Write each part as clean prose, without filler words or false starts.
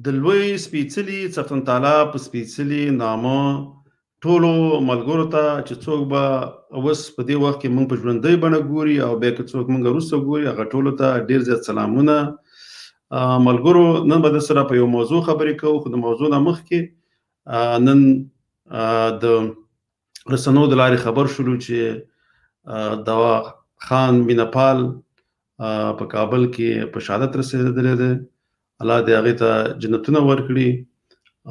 د لوی سپېڅلي څښتن تعالی په سپېڅلي نامه ټولو ملګرو ته چې څوک به اوس په دې وخت کې موږ په ژوندۍ بڼه ګوري او بیا که څوک موږ وروسته ګوري هغه ټولو ته ډېر زیات سلامونه. ملګرو نن به د سره په یو موضوع خبرې کوو، خو د موضوع نه مخکې نن د رسنیو د لارې خبر شولو چې دوا خان مینه-پال په کابل کې په شهادت رسېدلی دی. الله دې هغې ته جنتونه ورکړي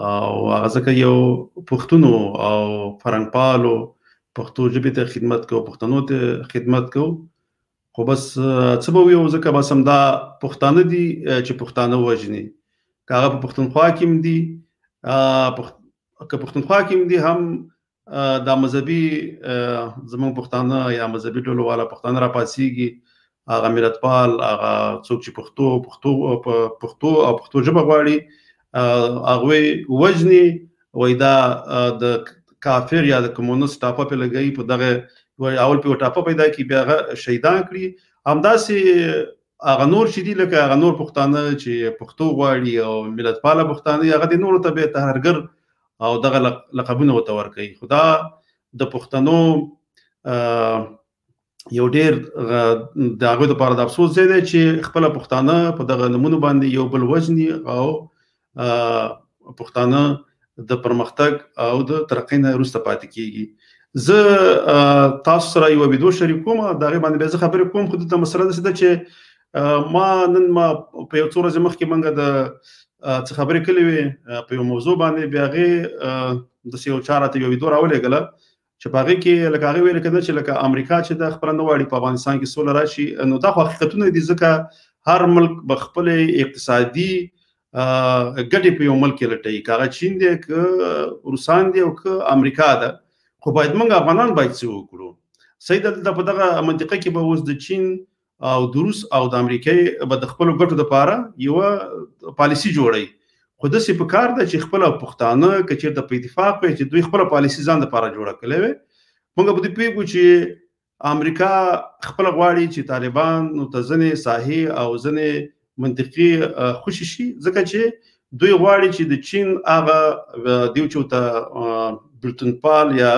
او هغه ځکه یو پښتون او فرهنګپالو پښتو ژبې ته خدمت کوو، پښتنو ته خدمت کوو. خو بس څه به ویو ځکه بس همدا پښتانه دي چې پښتانه وژني، که هغه په پښتونخوا کې هم دي که پښتونخوا کې هم دي هم دا مذهبي زموږ پښتانه یا مذهبي ډلو والا پښتانه راپاڅېږي، هغه ملتپال، هغه څوک چې پښتو او پښتو ژبه غواړي هغوی وژني، وایي دا د کافر یا د کمونست ټاپه پې لګوي، په دغه اول پې یو ټاپه پیدا کړي بیا هغه شهیدان کړي. همداسې هغه نور چې دي لکه هغه نور پښتانه چې پښتو غواړي او ملتپاله پښتانه هغه د نورو ته بیا ترهګر او دغه لقبونه ورته ورکوي. خو دا د پښتنو یو ډېر د هغوی دپاره د افسوس ځای دی چې خپله پښتانه په دغه نومونو باندې یو بل وژني او پښتانه د پرمختګ او د ترقۍ نه وروسته پاتې کېږي. زه تاسو سره یوه ویډیو شریکوم، د هغې باندې بیا زه خبرې کوم. خو دلته مسله داسې ده چې نن ما په یو څو ورځې مخکې موږ د څه خبرې کړې وې په یو موضوع باندې، بیا هغې داسې یو چا راته یوه ویډیو راولېږله چې په هغې کې لکه هغې ویل که نه چې لکه امریکا چې ده خپله نه غواړي په افغانستان کې سوله راشي. نو دا خو حقیقتونه دي، ځکه هر ملک به خپلې اقتصادي ګټې په یو ملک کې لټوي، که هغه چین دی، که روسان دي او که امریکا ده. خو باید موږ افغانان باید څه وکړو؟ صحیح ده، دلته په دغه منطقه کې به اوس د چین او د روس او د امریکې به د خپلو ګټو دپاره یوه پالیسي جوړوي. خو داسې په کار ده چې خپله پښتانه که چېرته په اتفاق وي چې دوی خپله پالیسي ځان دپاره جوړه کړې وي. موږ په دې پوهېږو چې امریکا خپله غواړي چې طالبانو ته ځینې ساحې او ځینې منطقې خوشي شي، ځکه چې دوی غواړي چې د چین هغه دیو چې ورته بلتونپال یا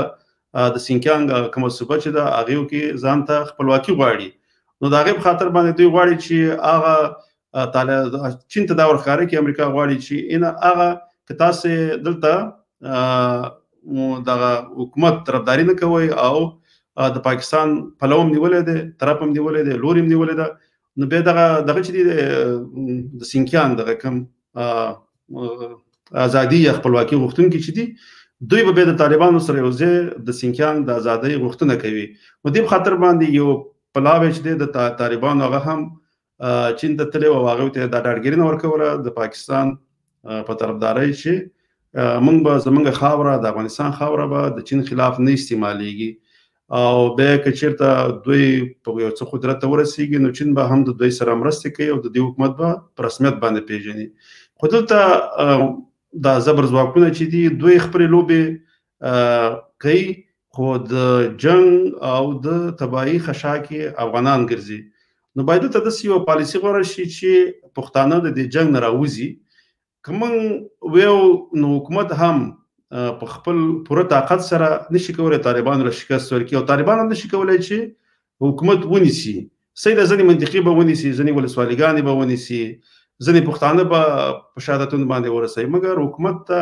د سینکیانګ کومه صوبه چې ده هغې کې ځان ته خپلواکي غواړي. نو د هغې په خاطر باندې دوی غواړي چې هغه چین ته دا ورښکاره کړي، امریکا غواړي چې هغه که تاسې دلته دغه حکومت طرفداري نه کوئ او د پاکستان پلو هم نیولی دی، طرف هم نیولی دی، لور هم نیولی ده، نو بیا دغه چې دی د سینکیان دغه کوم ازادي یا خپلواکي غوښتونکي چې دي دوی به بیا د طالبانو سره یو ځای د سینکیان د ازادۍ غوښتنه کوي. نو دې په خاطر باندې یو پلاوی چې دی د طالبانو هغه هم چین ته تللی و او هغوی ته دا ډاډګیرنه ورکوله د پاکستان په طرفدارۍ چې موږ به زموږ خاوره د افغانستان خاوره به د چین خلاف نه استعمالیږي او بیا که چېرته دوی په یو څه قدرت ته ورسېږي نو چین به هم د دوی سره مرستې کوي او د دې حکومت به په رسمیت باندې پیژني. خو دلته دا زبر ځواکونه چې دي دوی خپلې لوبې کوي، خو د جنګ او د تباهي خشا کې افغانان ګرځي. نو باید دلته داسې یوه پالیسي غوره شي چې پښتانه د دې جنګ نه راوځي. که موږ ویو نو حکومت هم په خپل پوره طاقت سره نشي کولی طالبانو له شکست ورکړي او طالبان هم نشي کولی چې حکومت ونیسي. صحیح ده، ځینې منطقې به ونیسي، ځینې ولسوالیګانې به ونیسي، ځینې پښتانه به په شهادتونو باندې ورسوي، مګر حکومت ته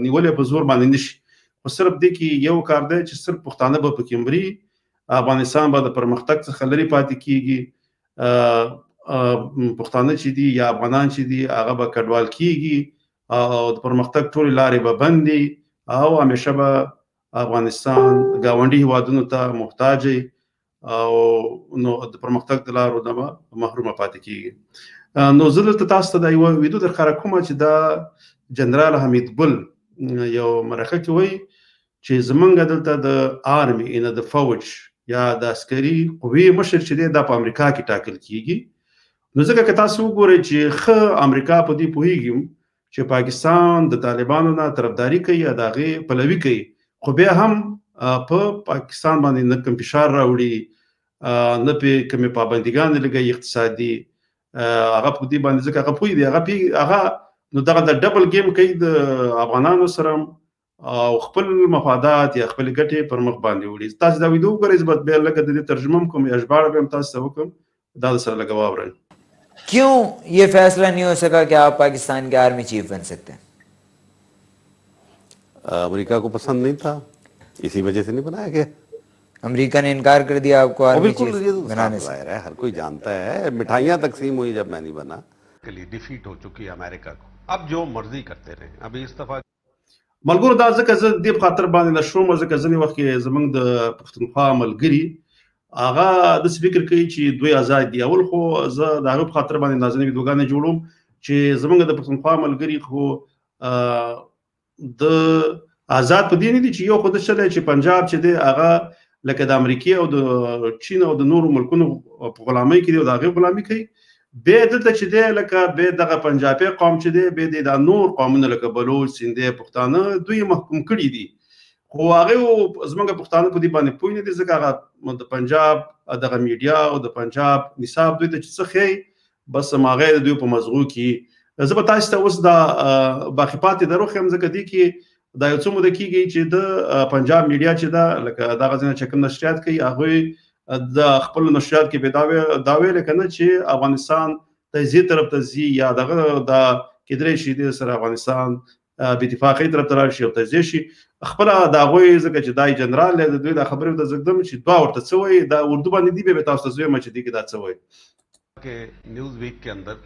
نیولی په زور باندې نشي. خو صرف دې کې یو کار دی چې صرف پښتانه به پکې مري، افغانستان به د پرمختګ څخه لرې پاتې کېږي، پښتانه چې دي یا افغانان چې دي هغه به کډوال کېږي او د پرمختګ ټولې لارې به بندي او همیشه به افغانستان ګاونډي هیوادونو ته محتاج او نو د پرمختګ د لارو نه به محرومه پاتې کېږي. نو زه دلته تاسو ته دا یوه ویډیو درښکاره کوم چې دا جنرال حمید ګل یو مرکه کې وایي چې زمونږ دلته د آرمي نه د فوج یا د عسکري قوې مشر چې دی دا په امریکا کې ټاکل کېږي. نو ځکه که تاسو وګورئ چې ښه امریکا په دې پوهېږي چې پاکستان د طالبانو نه طرفداري کوي یا د هغې پلوي کوي، خو بیا هم په پاکستان باندې نه کوم فشار راوړي، نه پې کومې پابندیګانې لګوي اقتصادي، هغه په دې باندې ځکه هغه پوهېږي هغه نو دغه د ډبل گیم کوي د افغانانو سره او خپل مفادات یا خپل ګټې پر مخ باندې وړي. تاسو دا ویډیو وګورئ، زه به لکه د دې ترجمه کوم یا ژباړه به هم تاسو ته وکړم، دا سره لګا واورئ. क्यों ये फैसला नहीं हो सका कि आप पाकिस्तान के आर्मी चीफ बन सकते हैं? अमेरिका को पसंद नहीं था, इसी वजह से नहीं बनाया गया। अमेरिका ने इनकार कर दिया आपको आर्मी चीफ बनाने से? हर कोई जानता है, मिठाइयाँ तकसीम हुई जब मैं नहीं बना। के लिए डिफीट हो चुकी है अमेरिका को, अब जो मर्जी करते रहे। अभी इस दफा ملګرو دا ځکه زه دې په خاطر باندې د شوم، ځکه ځینې وخت کې زمونږ د پښتونخوا ملګري هغه داسې فکر کوي چې دوی آزاد دي. اول خو زه د هغه په خاطر باندې دا ځینې ویډیوګانې جوړوم چې زمونږ د پښتونخوا ملګري خو د آزاد په دې نه دي چې یو خو د شله چې پنجاب چې دی هغه لکه د امریکا او د چین او د نورو ملکونو په غلامۍ کې دی او د هغې غلامي کوي. به دلته چې دی لکه به دغه پنجابي قوم چې دی به د نور قومونه لکه بلوچ، سندي، پښتانه دوی محکوم کړي دي. خو هغه زمونږ پښتانه په دې باندې پوه نه دي، ځکه هغه د پنجاب دغه میډیا او د پنجاب نصاب دوی ته چې څه ښیي بس هماغه د دوی په مزغو کې. زه به تاسو ته اوس دا باقي پاتې دروښیم، ځکه دې کې دا یو څه موده کېږي چې د پنجاب میډیا چې ده لکه دغه ځینې چې کوم نشریات کوي هغوی د خپل نشریات کې به دا ویل کنه چې افغانستان تجزیه طرف ته ځي یا دغه دا کېدلی شي د سره افغانستان بې اتفاقۍ طرف ته راشي او تجزیه شي. خپله د هغوی ځکه چې دا جنرال دی د دوی دا خبرې ورته زږدم چې دوه ورته څه وایي، دا اردو باندې دي به تاسو ته زه وایم چې دې کې دا څه وایي. न्यूज वीक के अंदर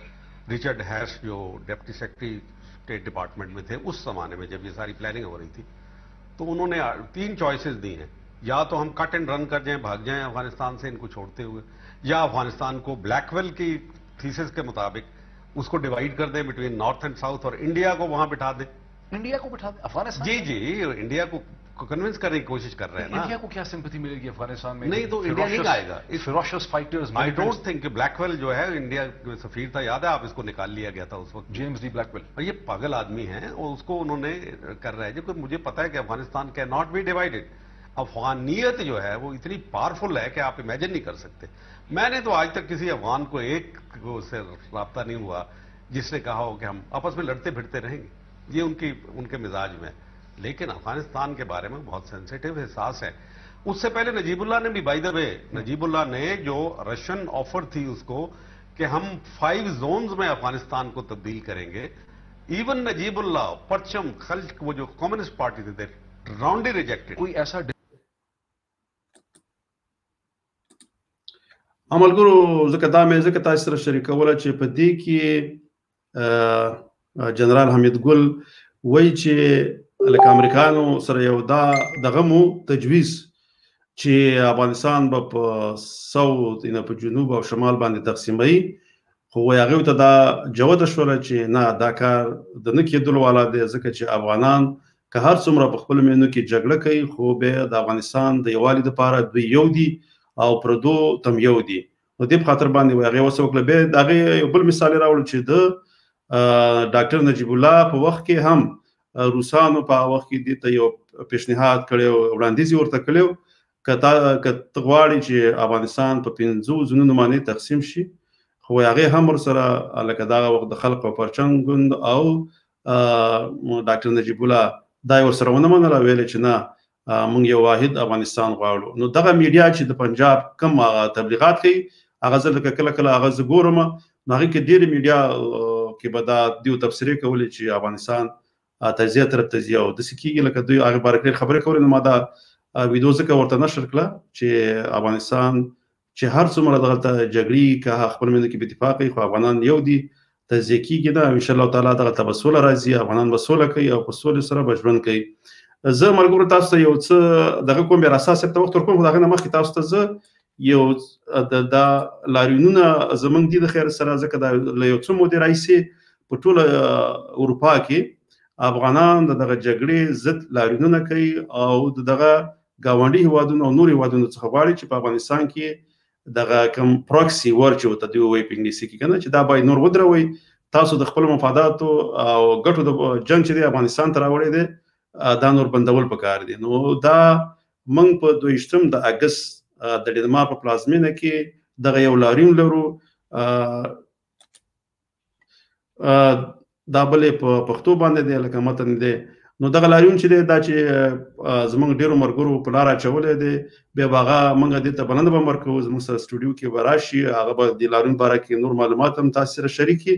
रिचर्ड हैश जो डिप्टी सेक्रेटरी स्टेट डिपार्टमेंट में थे उस जमाने में जब ये सारी प्लानिंग हो रही थी, तो उन्होंने 3 चॉइसेस दी हैं। या तो हम कट एंड रन कर जाएं, भाग जाएं अफगानिस्तान से इनको छोड़ते हुए, या अफगानिस्तान को ब्लैकवेल की थीसिस के मुताबिक उसको डिवाइड कर दें बिटवीन नॉर्थ एंड साउथ और इंडिया को वहां बिठा दें। इंडिया को बिठा दें अफगानिस्तान? जी जी, इंडिया को कन्विंस करने की कोशिश कर रहे हैं ना। इंडिया को क्या सिंपैथी मिलेगी अफगानिस्तान में? नहीं तो इंडिया नहीं आएगा। इस ferocious fighters, I don't think Blackwell जो है इंडिया सफीर था, याद है आप, इसको निकाल लिया गया था उस वक्त, जेम्स डी ब्लैकवेल। और ये पागल आदमी है और उसको उन्होंने कर रहा है, जबकि मुझे पता है कि Afghanistan can not be divided. अफगानियत जो है वो इतनी पावरफुल है कि आप इमेजिन नहीं कर सकते। मैंने तो आज तक किसी अफगान को एक से राब्ता नहीं हुआ जिसने कहा हो कि हम आपस में लड़ते भिड़ते रहेंगे, ये उनके मिजाज में। लेकिन अफगानिस्तान के बारे में बहुत सेंसिटिव एहसास है। उससे पहले नजीबुल्लाह ने भी, बाय द वे, नजीबुल्लाह ने जो रशियन ऑफर थी उसको कि हम 5 जोन्स में अफगानिस्तान को तब्दील करेंगे, इवन नजीबुल्लाह, परचम, खल्क, वो जो कम्युनिस्ट पार्टी थे, राउंडली रिजेक्टेड। कोई ऐसा ملګرو ځکه دا مې ځکه تاسو سره شریکوله چې په دې کې جنرال حمید ګل وایي چې لکه امریکانو سره یو دغه مو تجویز چې افغانستان به په ساوث په جنوب او شمال باندې تقسیموي، خو هغوی ته دا جوته شوله چې نه، دا کار د نه کېدلو والا دی، ځکه چې افغانان که هر څومره په خپلو مینو کې جګړه کوي خو بیا د افغانستان د یووالي دپاره دوی یو دي او پردو تم یو دي. نو دې په خاطر باندې هغې وسه وکړه. بیا د هغې یو بل مثال یې راوړل چې د ډاکټر نجیب الله په وخت کې هم روسانو په هغه وخت کې دې ته یو پیشنهاد کړی او وړاندیز یې ورته کړی و که ته غواړې چې افغانستان په 5 زونونو باندې تقسیم شي، خو هغې هم ورسره لکه دغه وخت د خلق او پرچم ګوند او ډاکټر نجیب الله دا یې ورسره ونه منله، ویل چې نه، موږ یو واحد افغانستان غواړو. نو دغه میډیا چې د پنجاب کم تبلیغات کوي هغه زه لکه کله کله هغه زه ګورم، نو هغې کې ډېرې میډیا کې به دا دوی تبصرې کولې چې افغانستان تجزیه طرف ته ځي او داسې کېږي لکه دوی هغې باره کې خبرې کولې. نو ما دا ویډیو ځکه ورته نشر کړه چې افغانستان چې هر څومره دغلته جګړې که خپل منځ کې بې اتفاقه وي خو افغانان یو دي، تجزیه کېږي نه. انشاءالله تعالی دغلته به سوله راځي، افغانان به سوله کوي او په سولې سره به ژوند کوي. زه ملګرو تاسو ته یو څه دغه کوم بیا اساس ته وخت ورکوم، خو د هغې نه مخکې تاسو ته زه یو دا لاریونونه زموږ دي د خیر سره، ځکه دا له یو څو مودې راهیسې په ټوله اروپا کې افغانان د دغه جګړې ضد لاریونونه کوي او د دغه ګاونډي هیوادونو او نورو هیوادونو څخه غواړي چې په افغانستان کې دغه کوم پروکسي وار چې ورته دوی وایي په انګلیسي کې که نه، چې دا باید نور ودروئ. تاسو د خپلو مفاداتو او ګټو د جنګ چې دی افغانستان ته راوړی دی دا نور بندول پکار دي. نو دا موږ په 22 د اګست د ډنمارک په پلازمینه کې دغه یو لاریون لرو. دا بلې په پښتو باندې دی لکه متن دی. نو دغه لاریون چې دی دا چې زموږ ډېرو ملګرو په لار اچولی دی بیا به هغه موږ دې ته بلنه به ورکوو زموږ سره سټوډیو کې به راشي هغه به د لاریون باره کې نور معلومات هم تاسو سره شریک کړي.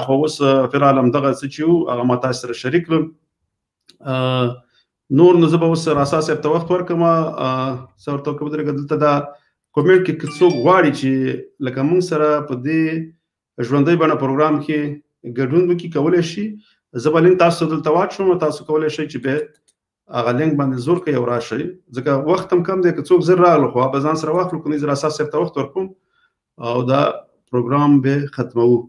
خو اوس فلحال همدغه څه چې وو هغه ما تاسو سره شریک کړم. نور نو زه به اوس راسا صاحب ته وخت ورکړم. څه ورته وکړم درګه دلته دا کومنټ کې که څوک غواړي چې لکه موږ سره په دې ژوندۍ بڼه پروګرام کې ګډون وکړي کولی شي. زه به لینک تاسو دلته واچوم تاسو کولی شئ چې بیا هغه لینک باندې زور کوئ او راشئ ځکه وخت هم کم دی که څوک زر راغلو خو به ځان سره واخلو که نه زه راسا صاحب ته وخت ورکوم او دا پروګرام به ختموو.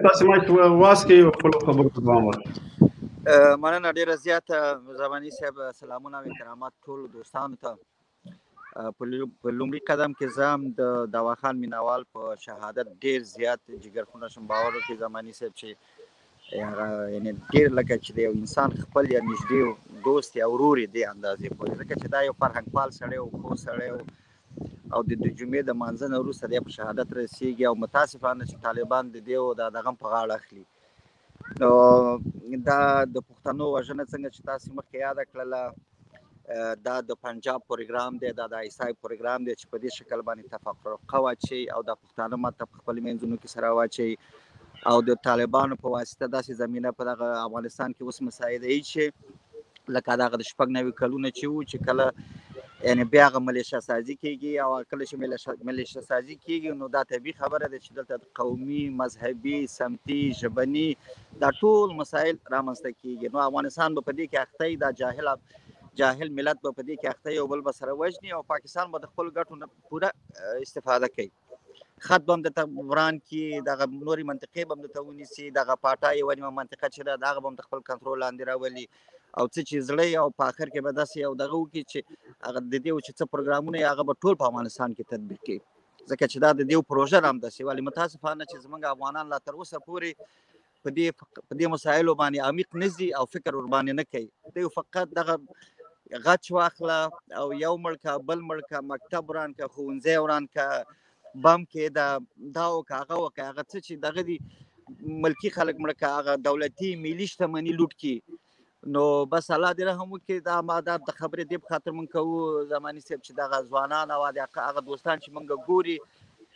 تاسو ما واسکئ او خپلو خبرو ته دوام ورکړئ. مننه ډېره زیاته زماني صاحب. سلامونه او احترامات ټولو دوستانو ته. په لومړي قدم کې زه هم د دواخان مینوال په شهادت ډېر زیات جګرخونه شم. باور وکړئ زماني صاحب چې یعنې ډېر لکه چې د یو انسان خپل یا نږدې دوست یا ورور یې دې اندازې پورې ځکه چې دا یو فرهنګپال سړی او پوه سړی او د جمعې د مانځه نه وروسته دی په شهادت رسېږي او متاسفانه چې طالبان د دې د دغه په غاړه اخلي. نو دا د پښتنو وژنه څنګه چې تاسو مخکې یاده کړله دا د پنجاب پروګرام دی دا د ایسای پروګرام دی چې په دې شکل باندې تفرقه واچي او د پښتانه ماته په خپل منځونو کې سره واچي او د طالبانو په واسطه داسې زمینه په دغه افغانستان کې اوس مساعده چې لکه دغه د 96 کلونه چې وو چې کله یعنې بیا هغه ملیشه سازي کېږي او کله چې ملیشه سازي کېږي نو دا طبیعي خبره ده چې دلته قومي مذهبي سمتي ژبني دا ټول مسایل رامنځته کېږي. نو افغانستان به په دې کې اخته دا جاهل ملت به په دې کې اخته یو بل به سره وژني او پاکستان به د خپل ګټو نه پوره استفاده کوي. خط به هم درته وران کړي دغه نورې منطقې به هم درته ونیسي دغه پاټا یوه نیمه منطقه چې ده دغه به هم د خپل کنټرول لاندې راولي او څه چې زړه او په آخر کې به داسې یو دغه وکړي چې هغه د دې چې څه پروګرامونه یې هغه به ټول په افغانستان کې تطبیق کړي ځکه چې دا د دې پروژه را همداسې ولې متاسفانه چې زموږ افغانان لا تر اوسه پورې په دې مسایلو باندې عمیق نه ځي او فکر ورباندې نه کوي. دوی فقط دغه غچ واخله او یو مړکه بل مړکه مکتب وران که ښوونځی وران که بم کې دا وکړه هغه وکړه هغه څه چې دغه دي ملکي خلک مړکه هغه دولتي ملي شتمني لوټ کړي. نو بس الله دې رحم وکړي دا ما دا د خبرې دې په خاطر مونږ کوو زماني صاحب چې دغه ځوانان او هغه دوستان چې مونږ ګوري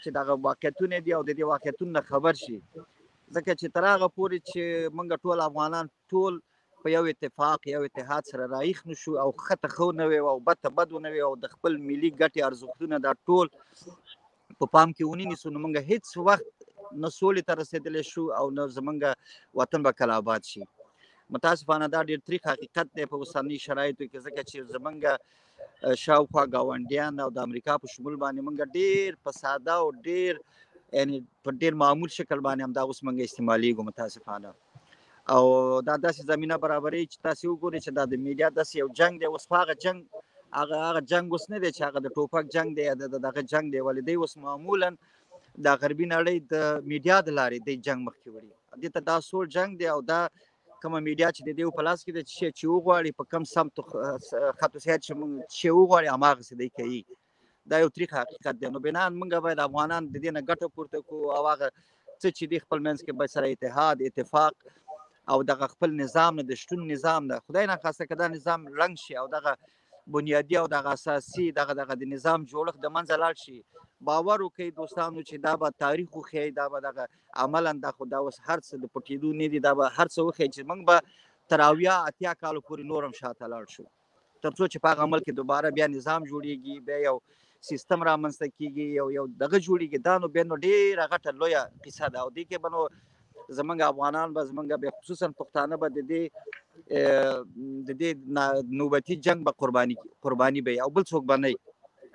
چې دغه واقعیتونه دي او د دې واقعیتونو نه خبر شي ځکه چې تر هغه پورې چې مونږ ټول افغانان ټول په یو اتفاق یو اتحاد سره رایخ نشو او خطه خو نه وي او بد بد نه وي او د خپل ملي ګټې ارزښتونه دا ټول په پام کې ونیسو نو موږ هیڅ وخت نه سولې ته رسېدلی شو او نه زموږ وطن به کله آباد شي. متاسفانه دا ډېر تریخ حقیقت دی په اوسني شرایطو کې ځکه چې زموږ شاوخوا ګاونډیان او د امریکا په شمول باندې موږ ډېر په ساده او ډېر یعنې په ډېر معمول شکل باندې همدا اوس موږ استعمالیږو متاسفانه او دا داسې زمینه برابري چې تاسو وګورئ چې دا د میډیا داسې یو جنگ دی اوس په هغه جنگ اوس نه دی چې هغه د ټوپک جنگ دی یا دغه جنگ دی ولې دی اوس معمولا د غربي نړۍ د میډیا د لارې دی جنگ مخکې وړي دې ته دا سوړ جنگ دی او دا کومه میډیا چې د دې په لاس کې دی چې وغواړي په کم سمت خط سیاست چې وغواړي هماغسې دی کوي. دا یو تریخ حقیقت دی. نو بنان موږ باید افغانان د دې نه ګټه پورته کړو او هغه څه چې دی خپل منځ کې باید سره اتحاد اتفاق او دغه خپل نظام نه د شتون نظام ده خدای نه خواسته که دا نظام رنګ شي او دغه بنیادي او دغه اساسي دغه د نظام جوړښت د منځه لاړ شي باور وکړئ دوستانو چې دا به تاریخ وښیي دا به دغه عملا دا خو دا اوس هر څه د پټېدو نه دي دا به هر څه وښیي چې موږ به تر 80 کالو پورې نور هم شاته لاړ شو تر څو چې په هغه عمل کې دوباره بیا نظام جوړیږي بیا یو سیستم رامنځته کېږي یو دغه جوړیږي دا نو بیا نو ډېره غټه لویه قصه ده او دې کې به نو زمونږ افغانان به زمونږ به خصوصا پښتانه به د دې نوبتي جنگ به قرباني به او بل څوک به نه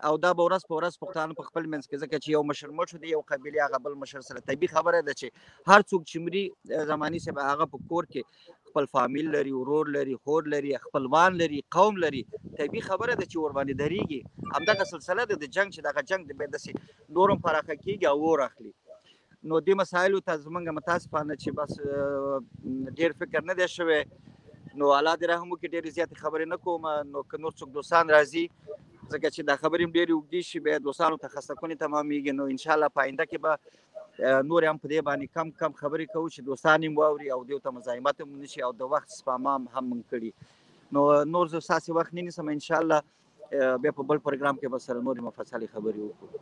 او دا به ورځ په ورځ پښتانه په خپل منځ کې ځکه چې یو مشر مړ شو دی یو قبیلې هغه بل مشر سره طبیعي خبره ده چې هر څوک چې مري زماني صاحب هغه په کور کې خپل فامیل لري ورور لري خور لري خپلوان لري قوم لري طبیعي خبره ده چې ورباندې درېږي همدغه سلسله ده د جنگ چې دغه جنگ به داسې نورم پراخه کېږي او اور اخلي. نو دې مسایلو ته زمونږ متاسفانه چې بس ډېر فکر نه دی شوی نو الله دې رحم وکړي ډېرې زیاتې خبرې نه کوم نو که نور څوک دوستان راځي ځکه چې دا خبرې ډېرې اوږدې شي بیا دوستانو ته خسته کونې تمامېږي نو انشاءالله په آینده کې به نور هم په دې باندې کم خبرې کوو چې دوستان هم واوري او دوی ته مزاحمت هم نه شي او د وخت سپما هم موږ کړي نو نور زه ستاسې وخت نه نیسم انشاءالله بیا په بل پروګرام کې به سره نورې مفصلې خبرې وکړو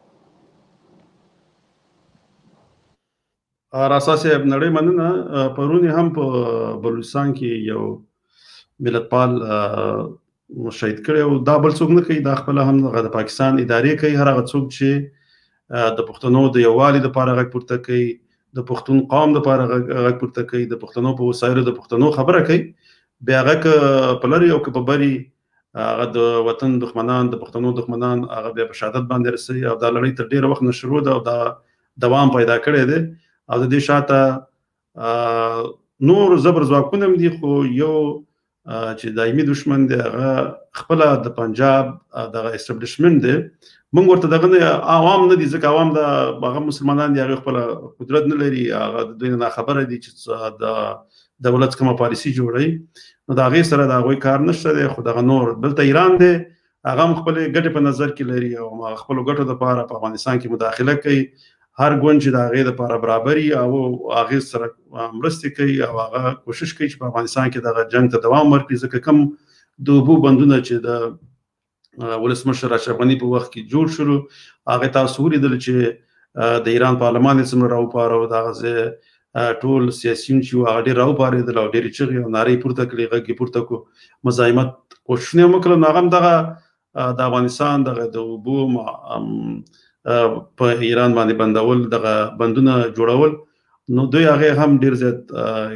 راسا صاحب نړۍ مننه پرون هم په بلوچستان کې یو ملتپال شهید کړی او دا بل څوک نه کوي دا خپله هم د پاکستان ادارې کوي هر هغه څوک چې د پښتنو د یووالي دپاره غږ پورته کوي د پښتون قوم دپاره غږ پورته کوي د پښتنو په وسایلو د پښتنو خبره کوي بیا هغه که په لرې او که په بري هغه د وطن دښمنان د پښتنو دښمنان هغه بیا په شهادت باندې رسوي او دا لړۍ تر ډېره وخت نه شروع ده او دا دوام پیدا کړی دی او د دې شاته نور زبر ځواکونه هم دي خو یو چې دایمي دشمن دی هغه خپله د پنجاب دغه اسټبلیشمنټ دی موږ ورته دغه عوام نه دي ځکه عوام د هغه مسلمانان دي هغې خپله قدرت نه لري هغه د دوی نه ناخبره دي چې د دولت کومه پالیسي جوړوي نو د هغې سره د هغوی کار نشته دی خو دغه نور دلته ایران دی هغه هم خپلې ګټې په نظر کې لري او خپلو ګټو دپاره په افغانستان کې مداخله کوي هر ګوند چې د هغې دپاره برابري او هغې سره مرستې کوي او هغه کوشش کوي چې په افغانستان کې دغه جنګ ته دوام ورکړي ځکه کوم د اوبو بندونه چې د ولسمشر اشرف غني په وخت کې جوړ شروع هغې تاسو ولیدل چې د ایران پارلمان یې څومره راوپاره او دغه ځای ټول سیاسیون چې وو هغه ډېر راوپارېدل او ډېرې چغې او نارې پورته کړې غږ یې پورته کړو مزاحمت کوششونه یې وکړل نو هغه هم دغه د افغانستان دغه د اوبو په ایران باندې بندول دغه بندونه جوړول نو دوی هغې هم ډېر زیات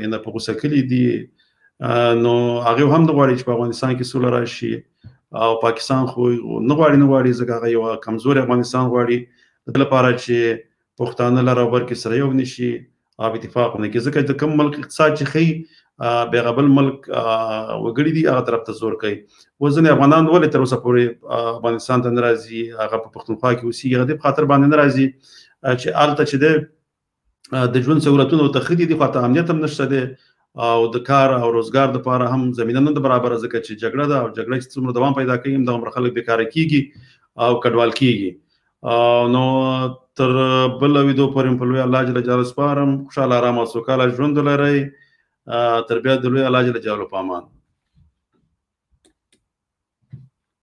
یعنې په غوسه کلي دي نو هغې هم نه غواړي چې په افغانستان کې سوله راشي او پاکستان خو نه غواړي ځکه هغه یو کمزوري افغانستان غواړي د دې لپاره چې پښتانه لر او بر کې سره یو نه شي او اتفاق ونه کړي ځکه د کوم ملک اقتصاد چې ښیي بیا هغه بل ملک وګړي دي هغه طرف ته زور کوي اوس ځینې افغانان ولې تر اوسه پورې افغانستان ته نه راځي هغه په پښتونخوا کې اوسېږي هغه دې په خاطر باندې نه راځي چې هلته چې دی د ژوند سهولتونه ورته ښه دي دې خوا ته امنیت هم نشته دی او د کار او روزګار دپاره هم زمینه نه ده برابره ځکه چې جګړه ده او جګړه چې څومره دوام پیدا کوي همدغومره خلک بېکاره کېږي او کډوال کېږي نو تر بل ویدو پورې په لوی الله جل جلاله سپارم خوشحاله ارامه او سوکاله ژوند ولرئ تر بیا د لوی الله جل جلاله په امان